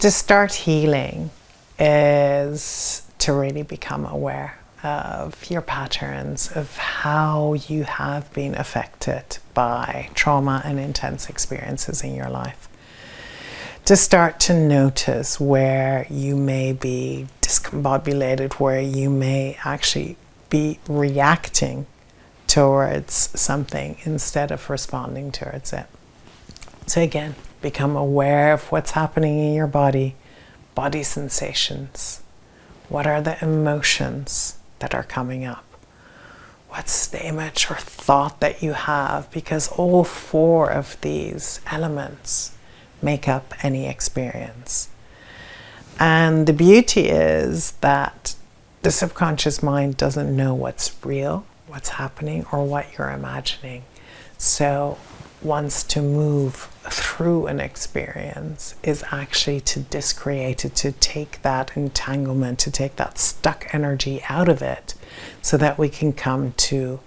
To start healing is to really become aware of your patterns, of how you have been affected by trauma and intense experiences in your life. To start to notice where you may be discombobulated, where you may actually be reacting towards something instead of responding towards it. So again, become aware of what's happening in your body sensations. What are the emotions that are coming up? What's the image or thought that you have? Because all four of these elements make up any experience. And the beauty is that the subconscious mind doesn't know what's real, what's happening, or what you're imagining. So wants to move through an experience is actually to discreate it, to take that entanglement, to take that stuck energy out of it, so that we can come to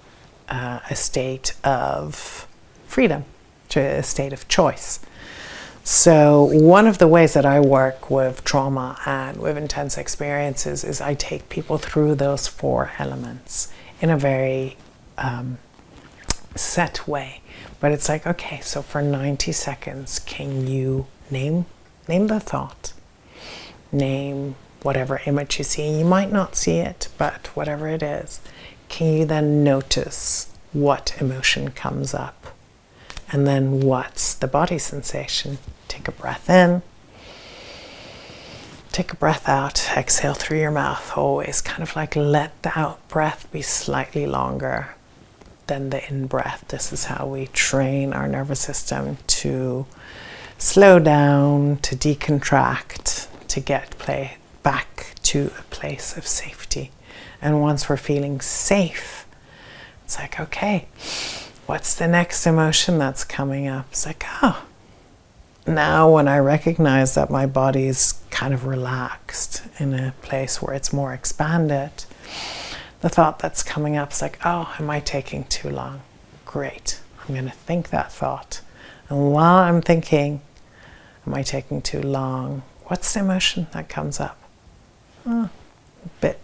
a state of freedom, to a state of choice. So one of the ways that I work with trauma and with intense experiences is I take people through those four elements in a very set way. But it's like, okay, so for 90 seconds, can you name the thought? Name whatever image you see. You might not see it, but whatever it is, can you then notice what emotion comes up? And then what's the body sensation? Take a breath in. Take a breath out. Exhale through your mouth. Always kind of like let the out breath be slightly longer than the in-breath. This is how we train our nervous system to slow down, to decontract, to get back to a place of safety. And once we're feeling safe, it's like, okay, what's the next emotion that's coming up? It's like, oh, now when I recognize that my body's kind of relaxed in a place where it's more expanded, the thought that's coming up is like, oh, am I taking too long? Great. I'm going to think that thought. And while I'm thinking, am I taking too long? What's the emotion that comes up? Oh, a bit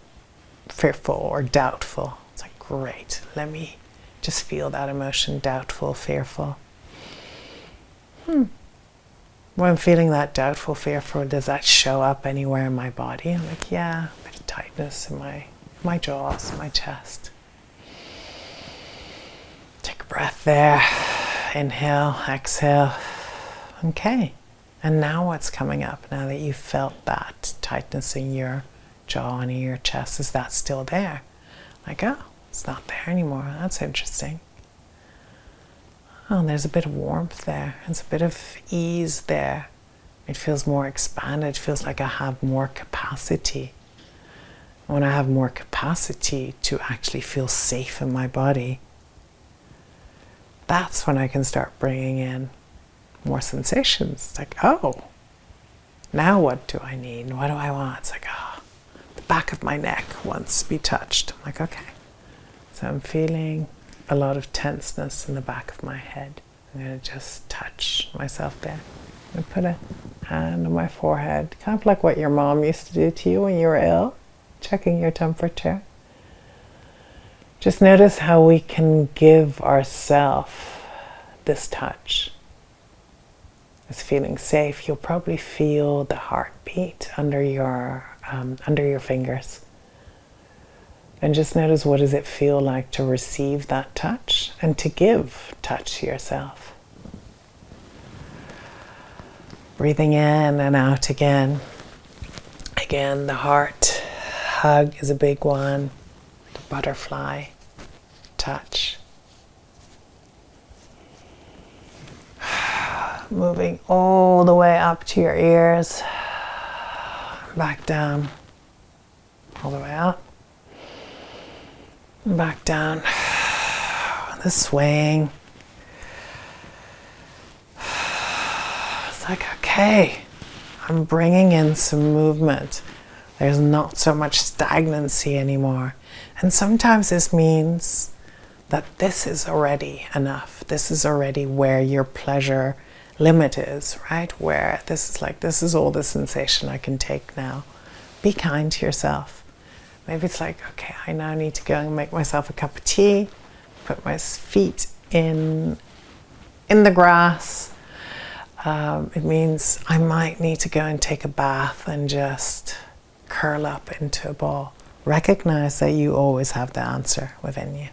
fearful or doubtful. It's like, great. Let me just feel that emotion, doubtful, fearful. When I'm feeling that doubtful, fearful, does that show up anywhere in my body? I'm like, yeah, a bit of tightness in my jaws, my chest. Take a breath there. Inhale, exhale. Okay. And now what's coming up? Now that you've felt that tightness in your jaw and in your chest, is that still there? Like, oh, it's not there anymore. That's interesting. Oh, there's a bit of warmth there. There's a bit of ease there. It feels more expanded. It feels like I have more capacity. When I have more capacity to actually feel safe in my body, that's when I can start bringing in more sensations. It's like, oh, now what do I need? What do I want? It's like, oh, the back of my neck wants to be touched. I'm like, okay. So I'm feeling a lot of tenseness in the back of my head. I'm going to just touch myself there. I'm going to put a hand on my forehead, kind of like what your mom used to do to you when you were ill, checking your temperature. Just notice how we can give ourselves this touch. It's feeling safe. You'll probably feel the heartbeat under your fingers. And just notice, what does it feel like to receive that touch and to give touch to yourself. Breathing in and out again. Again, the heart hug is a big one. The butterfly touch. Moving all the way up to your ears. Back down. All the way up. Back down. The swaying. It's like, okay, I'm bringing in some movement. There's not so much stagnancy anymore. And sometimes this means that this is already enough. This is already where your pleasure limit is, right? Where this is like, this is all the sensation I can take now. Be kind to yourself. Maybe it's like, okay, I now need to go and make myself a cup of tea, put my feet in the grass. It means I might need to go and take a bath and just curl up into a ball. Recognize that you always have the answer within you.